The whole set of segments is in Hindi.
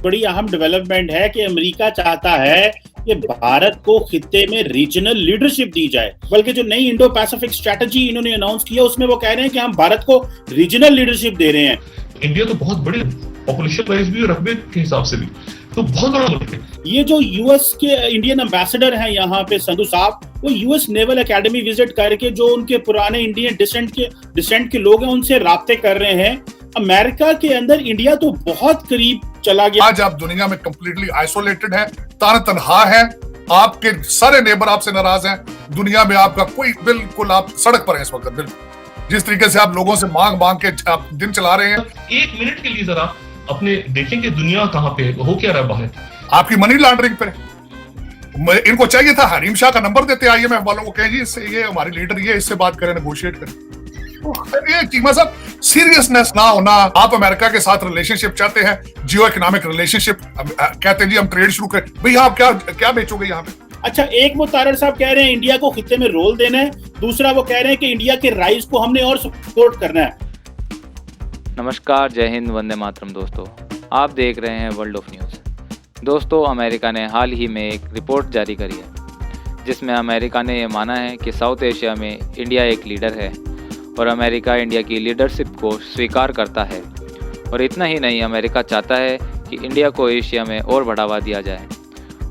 बड़ी अहम डेवलपमेंट है कि अमेरिका चाहता है कि भारत को खित्ते में रीजनल लीडरशिप दी जाए। बल्कि जो नई इंडो पैसिफिक स्ट्रेटजी इन्होंने अनाउंस किया उसमें वो कह रहे हैं कि हम भारत को रीजनल लीडरशिप दे रहे हैं। इंडिया तो बहुत बड़ी पॉपुलेशन वाइज भी और रकबे के हिसाब से भी तो बहुत बड़ा मुल्क है। ये जो यूएस के इंडियन एम्बेसडर हैं यहाँ पे संधू साहब, वो यूएस नेवल एकेडमी विजिट करके जो उनके पुराने इंडियन डिसेंट के लोग हैं उनसे राब्ते कर रहे हैं। अमेरिका के अंदर इंडिया तो बहुत करीब चला गया। आज आप दुनिया में कंप्लीटली आइसोलेटेड है, तनहा है, आपके सारे नेबर आपसे नाराज हैं, दुनिया में आपका कोई, बिल्कुल आप सड़क पर हैं इस वक्त। बिल्कुल जिस तरीके से आप लोगों से मांग के आप दिन चला रहे हैं। एक मिनट के लिए जरा अपने देखें कि दुनिया कहाँ पे हो क्या रहा है बाहर। आपकी मनी लॉन्ड्रिंग पर इनको चाहिए था हरीम शाह का नंबर देते आईएमएफ वालों को, कहें जी इससे ये हमारी लीडर ये इससे बात करें, नेगोशिएट करें। ये चीमा साहब सीरियसनेस ना होना। आप अमेरिका के साथ रिलेशनशिप चाहते हैं, जियो इकोनॉमिक रिलेशनशिप, कहते हैं जी हम ट्रेड शुरू करें। भैया आप क्या बेचोगे यहाँ पे? अच्छा, एक वो तारड़ साहब कह रहे हैं इंडिया को खित्ते में रोल देना है, दूसरा वो कह रहे हैं कि इंडिया के राइज को हमने और सपोर्ट करना है। नमस्कार, जय हिंद, वंदे मातरम। दोस्तों, आप देख रहे हैं वर्ल्ड ऑफ न्यूज़। दोस्तों, अमेरिका ने हाल ही में एक रिपोर्ट जारी करी है जिसमें अमेरिका ने यह माना है कि साउथ एशिया में इंडिया एक लीडर है और अमेरिका इंडिया की लीडरशिप को स्वीकार करता है। और इतना ही नहीं, अमेरिका चाहता है कि इंडिया को एशिया में और बढ़ावा दिया जाए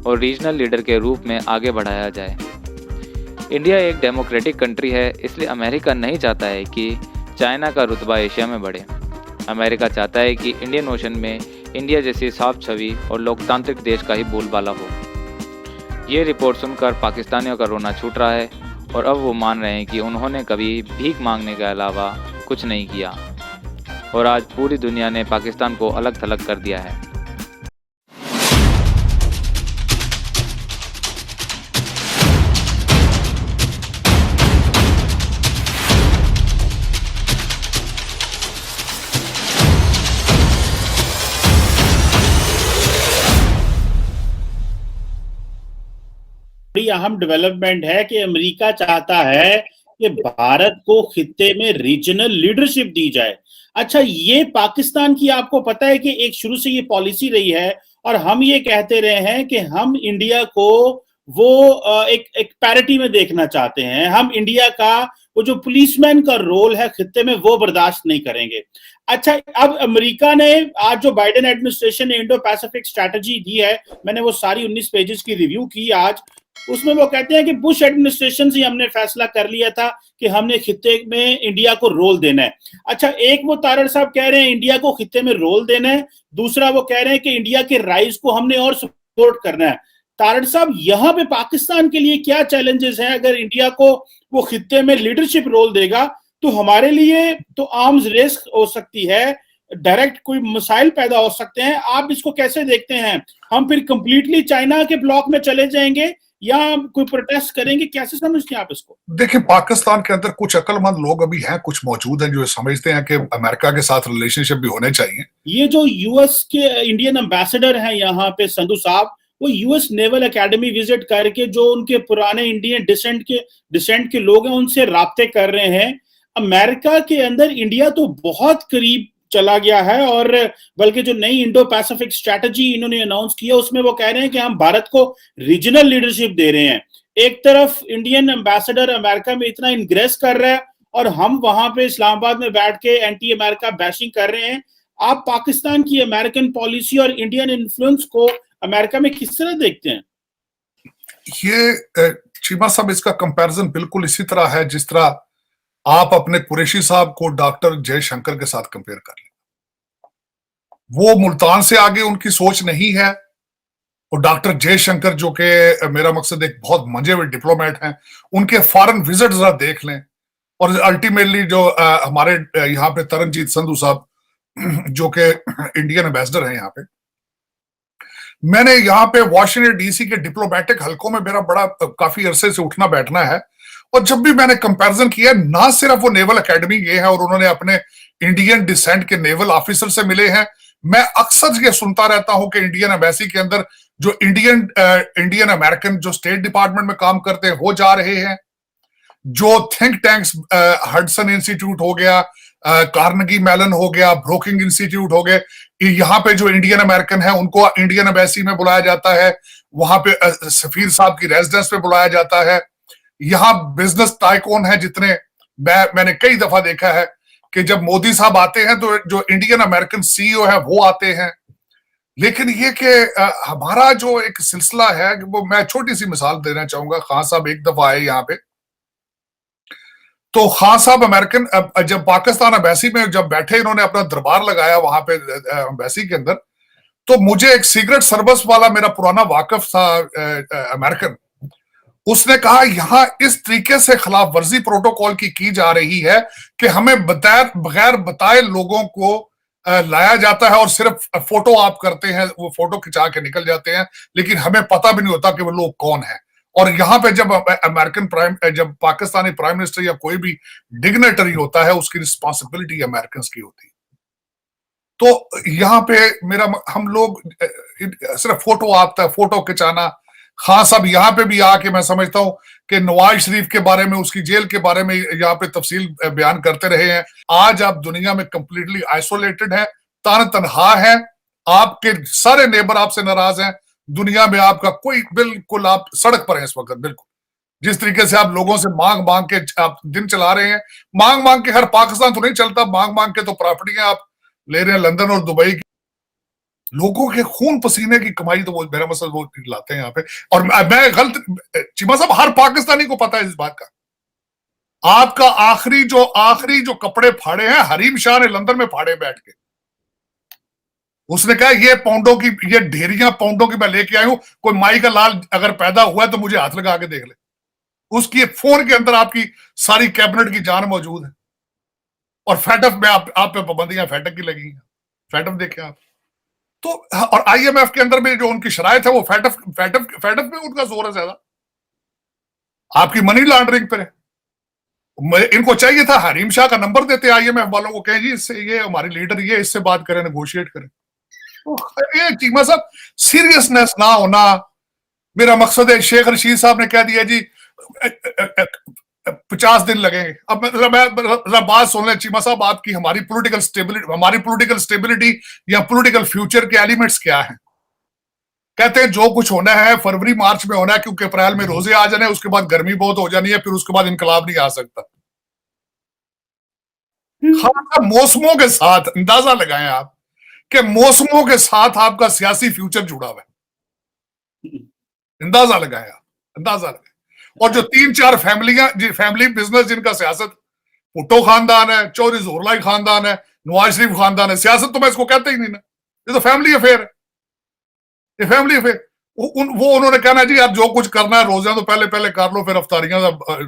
और रीजनल लीडर के रूप में आगे बढ़ाया जाए। इंडिया एक डेमोक्रेटिक कंट्री है, इसलिए अमेरिका नहीं चाहता है कि चाइना का रुतबा एशिया में बढ़े। अमेरिका चाहता है कि इंडियन ओशन में इंडिया जैसी साफ छवि और लोकतांत्रिक देश का ही बोलबाला हो। ये रिपोर्ट सुनकर पाकिस्तानियों का रोना छूट रहा है और अब वो मान रहे हैं कि उन्होंने कभी भीख मांगने के अलावा कुछ नहीं किया और आज पूरी दुनिया ने पाकिस्तान को अलग थलग कर दिया है। बड़ी अहम डेवलपमेंट है कि अमेरिका चाहता है कि भारत को खित्ते में रीजनल लीडरशिप दी जाए। अच्छा, ये पाकिस्तान की आपको पता है कि एक शुरू से ये पॉलिसी रही है और हम ये कहते रहे हैं कि हम इंडिया को वो एक पैरिटी में देखना चाहते हैं। हम इंडिया का वो जो पुलिसमैन का रोल है खित्ते में वो बर्दाश्त नहीं करेंगे। अच्छा, अब अमेरिका ने आज जो बाइडेन एडमिनिस्ट्रेशन ने इंडो पैसिफिक स्ट्रेटजी दी है, मैंने वो सारी 19 पेजेस की रिव्यू की आज। उसमें वो कहते हैं कि बुश एडमिनिस्ट्रेशन से हमने फैसला कर लिया था कि हमने खित्ते में इंडिया को रोल देना है। अच्छा, एक वो तारड़ साहब कह रहे हैं इंडिया को खित्ते में रोल देना है, दूसरा वो कह रहे हैं कि इंडिया के राइज को हमने और सपोर्ट करना है। तारड़ साहब, यहाँ पे पाकिस्तान के लिए क्या चैलेंजेस हैं? अगर इंडिया को वो खित्ते में लीडरशिप रोल देगा तो हमारे लिए तो आर्म्स रेस हो सकती है, डायरेक्ट कोई मसाइल पैदा हो सकते हैं। आप इसको कैसे देखते हैं? हम फिर कंप्लीटली चाइना के ब्लॉक में चले जाएंगे या कोई प्रोटेस्ट करेंगे? कैसे समझते हैं आप इसको? देखिए, पाकिस्तान के अंदर कुछ अक्लमंद लोग अभी हैं, कुछ मौजूद हैं जो समझते हैं कि अमेरिका के साथ रिलेशनशिप भी होने चाहिए। ये जो यूएस के इंडियन एम्बेसडर हैं यहाँ पे संधू साहब, वो यूएस नेवल एकेडमी विजिट करके जो उनके पुराने इंडियन डिसेंट के लोग हैं उनसे राब्ते कर रहे हैं। अमेरिका के अंदर इंडिया तो बहुत करीब चला गया है और बल्कि जो नई इंडो पैसिफिक स्ट्रेटजी इन्होंने अनाउंस किया उसमें वो कह रहे हैं कि हम भारत को रीजनल लीडरशिप दे रहे हैं। एक तरफ इंडियन एम्बेसडर अमेरिका में इतना इंग्रेस कर रहा है और हम वहां पे इस्लामाबाद में बैठ के एंटी अमेरिका बैशिंग कर रहे हैं। आप पाकिस्तान की अमेरिकन पॉलिसी और इंडियन इन्फ्लुएंस को अमेरिका में किस तरह देखते हैं? ये चीमा साहब, इसका कंपैरिजन बिल्कुल इसी तरह है जिस तरह आप अपने कुरैशी साहब को डॉक्टर जयशंकर के साथ कंपेयर कर लें। वो मुल्तान से आगे उनकी सोच नहीं है और डॉक्टर जयशंकर जो कि मेरा मकसद एक बहुत मंजे हुए डिप्लोमेट हैं, उनके फॉरेन विजिट जरा देख लें। और अल्टीमेटली जो हमारे यहाँ पे तरनजीत संधू साहब जो कि इंडियन एम्बेसडर हैं यहाँ पे, मैंने यहाँ पे वॉशिंगटन डीसी के डिप्लोमेटिक हलकों में मेरा बड़ा काफी अरसे से उठना बैठना है और जब भी मैंने कंपैरिजन किया, ना सिर्फ वो नेवल एकेडमी गए हैं और उन्होंने अपने इंडियन डिसेंट के नेवल ऑफिसर से मिले हैं, मैं अक्सर ये सुनता रहता हूं कि इंडियन एम्बेसी के अंदर जो इंडियन अमेरिकन जो स्टेट डिपार्टमेंट में काम करते हैं वो जा रहे हैं, जो थिंक टैंक्स हडसन इंस्टीट्यूट हो गया, कार्नेगी मेलन हो गया, ब्रोकिंग इंस्टीट्यूट हो गए, यहाँ पे जो इंडियन अमेरिकन है उनको इंडियन एम्बेसी में बुलाया जाता है, वहां पे सफीर साहब की रेजिडेंस पे बुलाया जाता है। यहाँ बिजनेस टाइकून है जितने, मैंने कई दफा देखा है कि जब मोदी साहब आते हैं तो जो इंडियन अमेरिकन सीईओ है वो आते हैं। लेकिन ये कि हमारा जो एक सिलसिला है, वो मैं छोटी सी मिसाल देना चाहूंगा। खान साहब एक दफा आए यहाँ पे, तो खान साहब अमेरिकन जब पाकिस्तान एम्बेसी में जब बैठे, इन्होंने अपना दरबार लगाया वहां पे एम्बेसी के अंदर, तो मुझे एक सिगरेट सर्विस वाला मेरा पुराना वाकिफ था अमेरिकन, उसने कहा यहाँ इस तरीके से खिलाफ वर्जी प्रोटोकॉल की जा रही है कि हमें बगैर बताए लोगों को लाया जाता है और सिर्फ फोटो आप करते हैं, वो फोटो खिंचा के निकल जाते हैं, लेकिन हमें पता भी नहीं होता कि वो लोग कौन है। और यहाँ पे जब जब पाकिस्तानी प्राइम मिनिस्टर या कोई भी डिग्नेटरी होता है, उसकी रिस्पॉन्सिबिलिटी अमेरिकन की होती है। तो यहाँ पे हम लोग सिर्फ फोटो आता है, फोटो खिंचाना। खान साहब यहाँ पे भी आके मैं समझता हूँ कि नवाज शरीफ के बारे में, उसकी जेल के बारे में यहाँ पे तफसील बयान करते रहे हैं। आज आप दुनिया में कंप्लीटली आइसोलेटेड हैं, तनहा हैं, आपके सारे नेबर आपसे नाराज हैं, दुनिया में आपका कोई, बिल्कुल आप सड़क पर हैं इस वक्त। बिल्कुल जिस तरीके से आप लोगों से मांग मांग के आप दिन चला रहे हैं, मांग मांग के हर पाकिस्तान तो नहीं चलता, मांग मांग के तो प्रॉपर्टियां आप ले रहे हैं लंदन और दुबई की। लोगों के खून पसीने की कमाई तो वो मेरा मसला वो लाते हैं यहाँ पे। और मैं गलत, चीमा साहब हर पाकिस्तानी को पता है इस बात का। आपका आखिरी जो कपड़े फाड़े हैं हरीम शाह ने लंदन में फाड़े बैठ के। उसने कहा ये पाउंडों की, ये ढेरियां पाउंडों की मैं लेके आई हूं, कोई माई का लाल अगर पैदा हुआ है तो मुझे हाथ लगा के देख ले। उसकी फोन के अंदर आपकी सारी कैबिनेट की जान मौजूद है। और फैटफ में आप पे पाबंदियां फैटफ की लगी हैं, फैटफ देखें आप तो। और आईएमएफ के अंदर में जो उनकी शरायत है वो फैटफ में उनका जोर है ज्यादा, आपकी मनी लॉन्ड्रिंग पर है। इनको चाहिए था हरीम शाह का नंबर देते आईएमएफ वालों को, कहें जी इससे, ये हमारी लीडर, ये इससे बात करें, नेगोशिएट करें। ये चीमा साहब सीरियसनेस ना होना, मेरा मकसद है। शेख रशीद साहब ने कह दिया जी 50 दिन लगेंगे। अब मैं बात सुन लें चीमा साहब, आपकी हमारी पॉलिटिकल स्टेबिलिटी या पॉलिटिकल फ्यूचर के एलिमेंट्स क्या हैं? कहते हैं जो कुछ होना है फरवरी मार्च में होना है, क्योंकि अप्रैल में रोजे आ जाने, उसके बाद गर्मी बहुत हो जानी है, फिर उसके बाद इनकलाब नहीं आ सकता। मौसमों के साथ अंदाजा लगाएं आप कि मौसमों के साथ आपका सियासी फ्यूचर जुड़ा हुआ है। अंदाजा लगाएं आप, अंदाजा लगाएं। और जो 3-4 फैमिली बिजनेस जिनका सियासत, भुट्टो खानदान है, चौधरी जोहरलाई खानदान है, नवाज शरीफ खानदान है, सियासत तो मैं इसको कहता ही नहीं ना, ये तो फैमिली अफेयर है, ये फैमिली अफेयर। वो उन्होंने कहना जी यार जो कुछ करना है रोजा तो पहले कर लो, फिर अफ्तारियां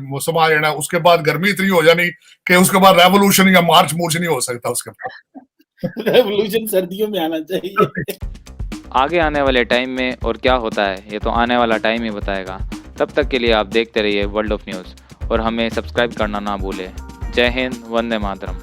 मौसम आ जाना, उसके बाद गर्मी इतनी हो जानी कि उसके बाद रेवोल्यूशन या मार्च मूर्च नहीं हो सकता उसके बाद। रेवोल्यूशन सर्दियों में आना चाहिए। आगे आने वाले टाइम में और क्या होता है ये तो आने वाला टाइम ही बताएगा। तब तक के लिए आप देखते रहिए वर्ल्ड ऑफ न्यूज़ और हमें सब्सक्राइब करना ना भूलें। जय हिंद, वंदे मातरम।